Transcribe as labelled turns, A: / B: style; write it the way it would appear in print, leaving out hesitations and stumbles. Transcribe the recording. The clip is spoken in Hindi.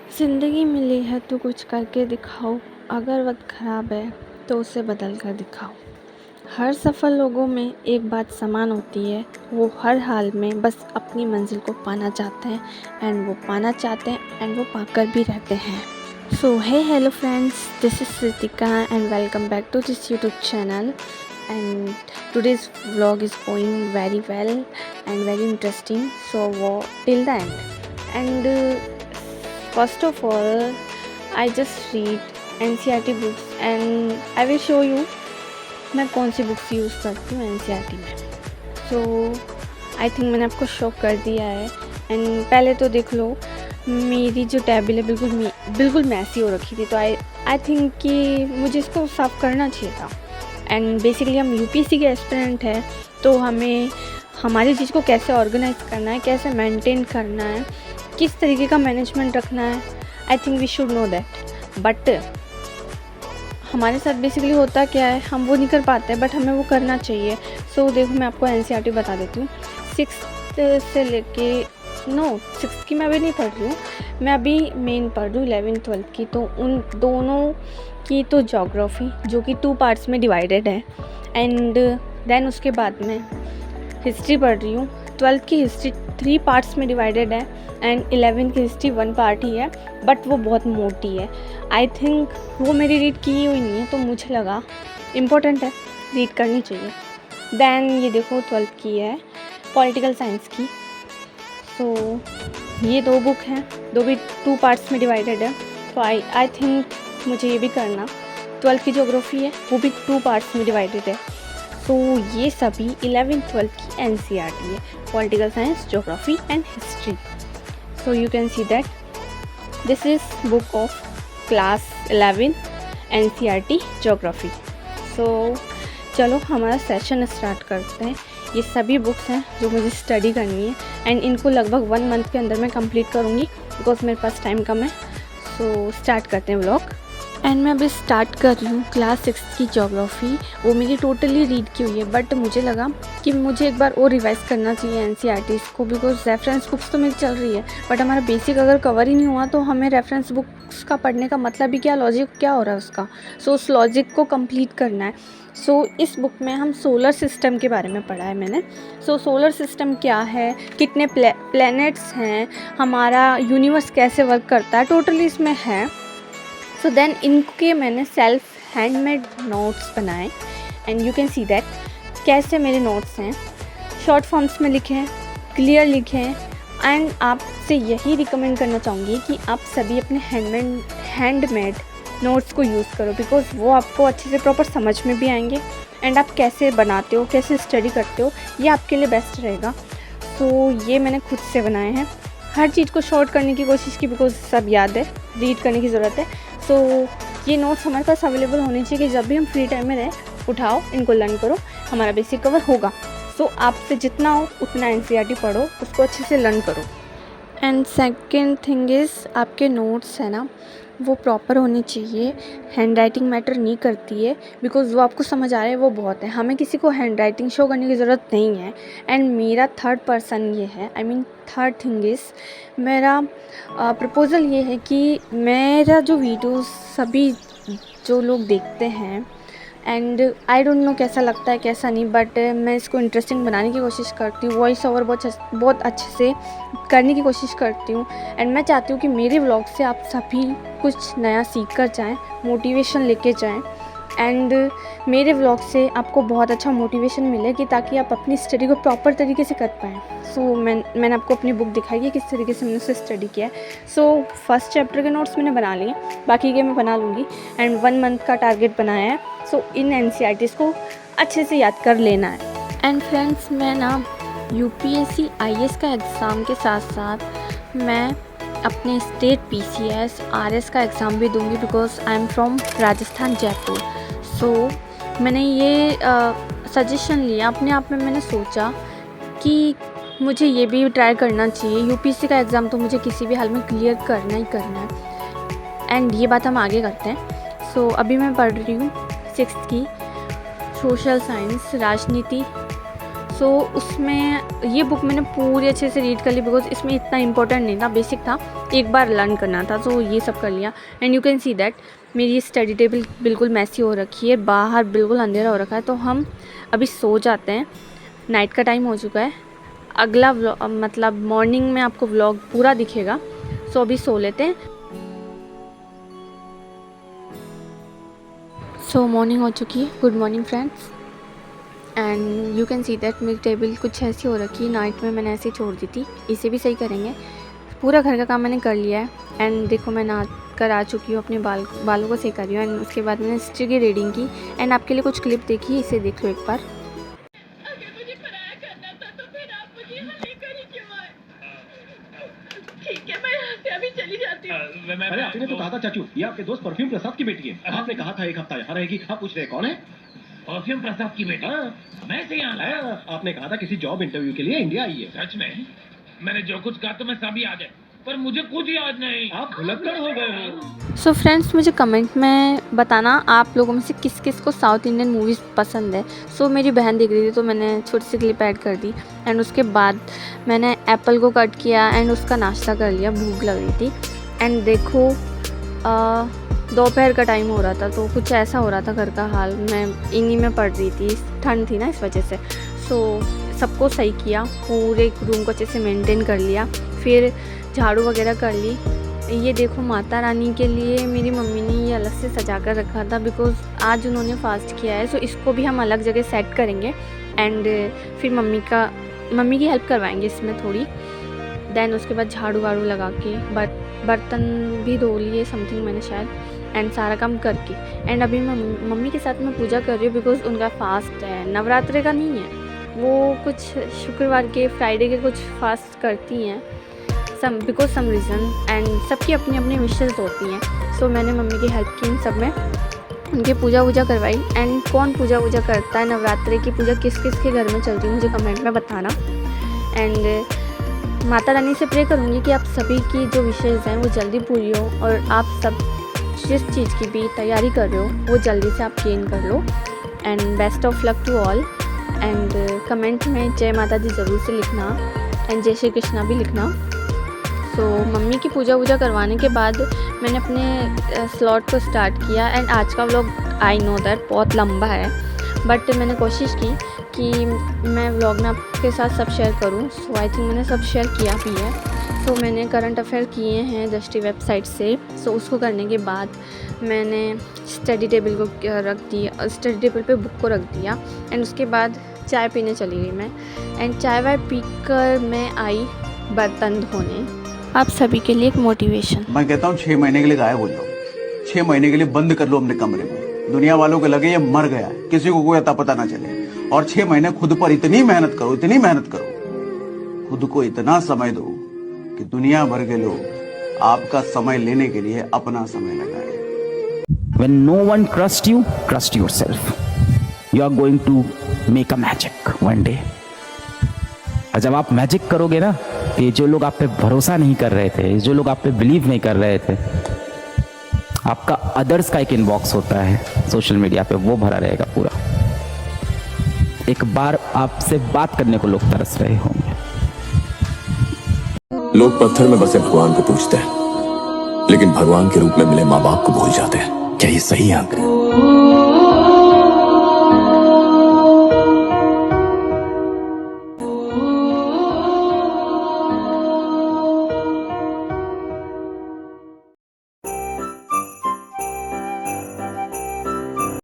A: ज़िंदगी मिली है तो कुछ करके दिखाओ, अगर वक्त ख़राब है तो उसे बदल कर दिखाओ। हर सफल लोगों में एक बात समान होती है, वो हर हाल में बस अपनी मंजिल को पाना चाहते हैं एंड वो पाना चाहते हैं एंड वो पाकर भी रहते हैं। So hey hello friends, this is Ritika and welcome back to this YouTube channel, and today's vlog is going very well and very interesting, so till the end. And first of all, I just read NCERT books and I will show you मैं कौन सी बुक्स यूज़ करती हूँ NCERT में। सो आई थिंक मैंने आपको शो कर दिया है। एंड पहले तो देख लो, मेरी जो टेबल है बिल्कुल मैसी हो रखी थी, तो आई थिंक कि मुझे इसको साफ़ करना चाहिए था। एंड बेसिकली हम यूपीएससी के एस्पिरेंट हैं, तो हमें हमारी चीज़ को कैसे ऑर्गेनाइज करना है, कैसे मेंटेन करना है, किस तरीके का मैनेजमेंट रखना है, I think we should know that. But हमारे साथ बेसिकली होता क्या है, हम वो नहीं कर पाते, बट हमें वो करना चाहिए। सो देखो, मैं आपको NCERT बता देती हूँ। 6th से लेके 6th की मैं अभी नहीं पढ़ रही हूँ, मैं अभी मेन पढ़ रही हूँ 11th 12th की। तो उन दोनों की तो ज्योग्राफी, जो कि 2 पार्ट्स में डिवाइडेड है, एंड देन उसके बाद में हिस्ट्री पढ़ रही हूँ। 12th की हिस्ट्री 3 पार्ट्स में डिवाइडेड है एंड 11th की हिस्ट्री 1 पार्ट ही है, बट वो बहुत मोटी है। आई थिंक वो मेरी रीड की हुई नहीं है, तो मुझे लगा इम्पोर्टेंट है, रीड करनी चाहिए। देन ये देखो 12th की है, पॉलिटिकल साइंस की। सो ये 2 बुक हैं, 2 भी 2 पार्ट्स में डिवाइडेड है, तो आई थिंक मुझे ये भी करना। 12th की ज्योग्राफी है, वो भी 2 पार्ट्स में डिवाइडेड है। तो ये सभी 11th 12th की NCERT है, political science, geography and history. So you can see that this is book of class 11 NCERT geography. So चलो हमारा सेशन स्टार्ट करते हैं। ये सभी बुक्स हैं जो मुझे स्टडी करनी है, एंड इनको लगभग 1 मंथ के अंदर मैं कंप्लीट करूँगी, बिकॉज मेरे पास टाइम कम है। सो स्टार्ट करते हैं व्लॉग। एंड मैं अभी स्टार्ट कर रही हूँ क्लास 6 की ज्योग्राफी। वो मेरी टोटली रीड की हुई है, बट मुझे लगा कि मुझे एक बार और रिवाइज करना चाहिए NCERT को, बिकॉज रेफरेंस बुक्स तो मेरी चल रही है, बट हमारा बेसिक अगर कवर ही नहीं हुआ तो हमें रेफरेंस बुक्स का पढ़ने का मतलब ही क्या, लॉजिक क्या हो रहा है उसका। सो उस लॉजिक को कंप्लीट करना है। सो इस बुक में हम सोलर सिस्टम के बारे में पढ़ा है मैंने। सो सोलर सिस्टम क्या है, कितने प्लैनेट्स हैं, हमारा यूनिवर्स कैसे वर्क करता है, टोटली इसमें है। सो देन इनके मैंने सेल्फ हैंडमेड नोट्स बनाए, and you can see that कैसे मेरे नोट्स हैं, शॉर्ट फॉर्म्स में लिखे हैं, क्लियर लिखे हैं। एंड आपसे यही रिकमेंड करना चाहूँगी कि आप सभी अपने हैंडमेड नोट्स को यूज़ करो, बिकॉज वो आपको अच्छे से प्रॉपर समझ में भी आएंगे, एंड आप कैसे बनाते हो, कैसे स्टडी करते हो, ये आपके लिए बेस्ट रहेगा। सो ये मैंने खुद से बनाए हैं, हर चीज़ को शॉर्ट करने की कोशिश की, बिकॉज सब याद है, रीड करने की ज़रूरत है। सो ये नोट्स हमारे पास अवेलेबल होने चाहिए कि जब भी हम फ्री टाइम में रहें, उठाओ, इनको लर्न करो, हमारा बेसिक कवर होगा। सो आपसे जितना हो उतना NCERT पढ़ो, उसको अच्छे से लर्न करो। एंड सेकेंड थिंग इज़, आपके नोट्स है ना, वो प्रॉपर होने चाहिए। हैंड राइटिंग मैटर नहीं करती है, बिकॉज़ वो आपको समझ आ रहा है वो बहुत है, हमें किसी को हैंड राइटिंग शो करने की ज़रूरत नहीं है। एंड मेरा थर्ड पर्सन ये है, थर्ड थिंग इज़, मेरा प्रपोज़ल ये है कि मेरा जो वीडियोस सभी जो लोग देखते हैं, एंड आई डोंट नो कैसा लगता है कैसा नहीं, बट मैं इसको इंटरेस्टिंग बनाने की कोशिश करती हूँ, वॉइस ओवर बहुत अच्छे से करने की कोशिश करती हूँ। एंड मैं चाहती हूँ कि मेरे व्लॉग से आप सभी कुछ नया सीख कर जाएँ, मोटिवेशन लेके जाएँ, एंड मेरे व्लॉग से आपको बहुत अच्छा मोटिवेशन मिलेगी, ताकि आप अपनी स्टडी को प्रॉपर तरीके से कर पाएँ। सो मैंने आपको अपनी बुक दिखाई है किस तरीके से मैंने उसे स्टडी किया है। सो फर्स्ट चैप्टर के नोट्स मैंने बना लिए, बाकी के मैं बना लूँगी, एंड 1 मंथ का टारगेट बनाया है। सो इन NCERTs को अच्छे से याद कर लेना है। एंड फ्रेंड्स, मैं ना UPSC IAS का एग्ज़ाम के साथ साथ मैं अपने स्टेट PCS RS का एग्ज़ाम भी दूंगी, because I am from Rajasthan, Jaipur. So मैंने ये सजेशन लिया अपने आप में, मैंने सोचा कि मुझे ये भी ट्राई करना चाहिए। UPSC का एग्ज़ाम तो मुझे किसी भी हाल में क्लियर करना ही करना है, एंड ये बात हम आगे करते हैं। सो अभी मैं पढ़ रही हूँ 6th की सोशल साइंस, राजनीति। सो उसमें ये बुक मैंने पूरी अच्छे से रीड कर ली बिकॉज इसमें इतना इंपॉर्टेंट नहीं था, बेसिक था, एक बार लर्न करना था, सो ये सब कर लिया। And you can see that मेरी स्टडी टेबल बिल्कुल मैसी हो रखी है, बाहर बिल्कुल अंधेरा हो रखा है, तो हम अभी सो जाते हैं, नाइट का टाइम हो चुका है। अगला मतलब मॉर्निंग में आपको व्लॉग पूरा दिखेगा, सो अभी सो लेते हैं। सो मॉर्निंग हो चुकी है, good morning friends. And you can see that मेरी टेबल कुछ ऐसी हो रखी है, नाइट में मैंने ऐसे ही छोड़ दी थी, इसे भी सही करेंगे। पूरा घर का काम मैंने कर लिया है। एंड देखो मैं नहा कर आ चुकी हूँ, अपने बालों को सही कर रही हूँ। एंड उसके बाद मैंने हिस्ट्री की रीडिंग की एंड आपके लिए कुछ क्लिप देखी, इसे देख लो एक बार।
B: अगर मुझे पराया करना था तो फिर आप मुझे यहाँ लेकर ही क्यों आए? ठीक है, मैं यहाँ से अभी चली जाती हूँ।
C: अरे आपने तो कहा था चाचू, ये आपके दोस्त परफ्यूम प्रसाद की बेटी है। आपने कहा था एक हफ्ता यहाँ रहेगी, आप पूछ रहे कौन है?
D: परफ्यूम प्रसाद की बेटी? मैं से यहाँ लाया?
C: आपने कहा था किसी जॉब इंटरव्यू के लिए इंडिया आई है।
D: सच में? मैंने जो कुछ कहा तो मैं सभी याद है, पर मुझे कुछ याद नहीं।
C: आप भुलक्कड़ हो गए हो।
A: सो फ्रेंड्स, मुझे कमेंट में बताना आप लोगों में से किस किस को साउथ इंडियन मूवीज़ पसंद है। सो मेरी बहन देख रही थी तो मैंने छोटी सी क्लिप ऐड कर दी। एंड उसके बाद मैंने एप्पल को कट किया एंड उसका नाश्ता कर लिया, भूख लग रही थी। एंड देखो दोपहर का टाइम हो रहा था, तो कुछ ऐसा हो रहा था घर का हाल, मैं इन्हीं में पड़ रही थी, ठंड थी ना इस वजह से। सो सबको सही किया, पूरे रूम को अच्छे से मेंटेन कर लिया, फिर झाड़ू वगैरह कर ली। ये देखो माता रानी के लिए मेरी मम्मी ने ये अलग से सजा कर रखा था बिकॉज़ आज उन्होंने फास्ट किया है, सो इसको भी हम अलग जगह सेट करेंगे। एंड फिर मम्मी की हेल्प करवाएंगे इसमें थोड़ी। देन उसके बाद झाड़ू वाड़ू लगा के बर्तन भी धो लिए समथिंग मैंने शायद, एंड सारा काम करके। एंड अभी मम्मी के साथ मैं पूजा कर रही हूँ बिकॉज़ उनका फास्ट है, नवरात्रि का नहीं है, वो कुछ शुक्रवार के फ्राइडे के कुछ फास्ट करती हैं बिकॉज सम रीज़न। एंड सबकी अपनी अपनी विशेज़ होती हैं। सो मैंने मम्मी की हेल्प की इन सब में, उनकी पूजा वूजा करवाई। एंड कौन पूजा वूजा करता है, नवरात्रि की पूजा किस किस के घर में चलती है मुझे कमेंट में बताना। एंड माता रानी से प्रे करूँगी कि आप सभी की जो विशेज़ हैं वो जल्दी पूरी हो और आप सब जिस चीज़ की भी तैयारी कर रहे हो वो जल्दी से आप गेन कर लो। And best of luck to all. And comment में जय माता दी ज़रूर से लिखना एंड जय श्री कृष्णा भी लिखना। तो मम्मी की पूजा वूजा करवाने के बाद मैंने अपने स्लॉट को स्टार्ट किया। एंड आज का व्लॉग आई नो दैट बहुत लंबा है, बट मैंने कोशिश की कि मैं व्लॉग में आपके साथ सब शेयर करूं। सो आई थिंक मैंने सब शेयर किया भी है। सो मैंने करंट अफेयर किए हैं दृष्टि वेबसाइट से। सो उसको करने के बाद मैंने स्टडी टेबल को रख दिया, स्टडी टेबल पे बुक को रख दिया। एंड उसके बाद चाय पीने चली गई मैं। एंड चाय वाय पी कर मैं आई बर्तन धोने। आप सभी के लिए एक मोटिवेशन।
E: मैं कहता हूँ 6 महीने के लिए गायब हो जाओ, 6 महीने के लिए बंद कर लो अपने कमरे में, दुनिया वालों को लगे ये मर गया है, किसी को कोई अता पता ना चले। और 6 महीने खुद पर इतनी मेहनत करो, इतनी मेहनत करो, खुद को इतना समय दो कि दुनिया भर के लोग आपका समय लेने के लिए अपना समय लगाए।
F: When no one trusts you, trust yourself. You are going to make a magic one day. और जब आप मैजिक करोगे ना, ये जो लोग आप पे भरोसा नहीं कर रहे थे, जो लोग आप पे बिलीव नहीं कर रहे थे, आपका अदर्स का एक इनबॉक्स होता है सोशल मीडिया पे, वो भरा रहेगा पूरा। एक बार आपसे बात करने को लोग तरस रहे होंगे।
G: लोग पत्थर में बसे भगवान को पूजते हैं, लेकिन भगवान के रूप में मिले माँ बाप को भूल जाते हैं। क्या ये सही है अंकल?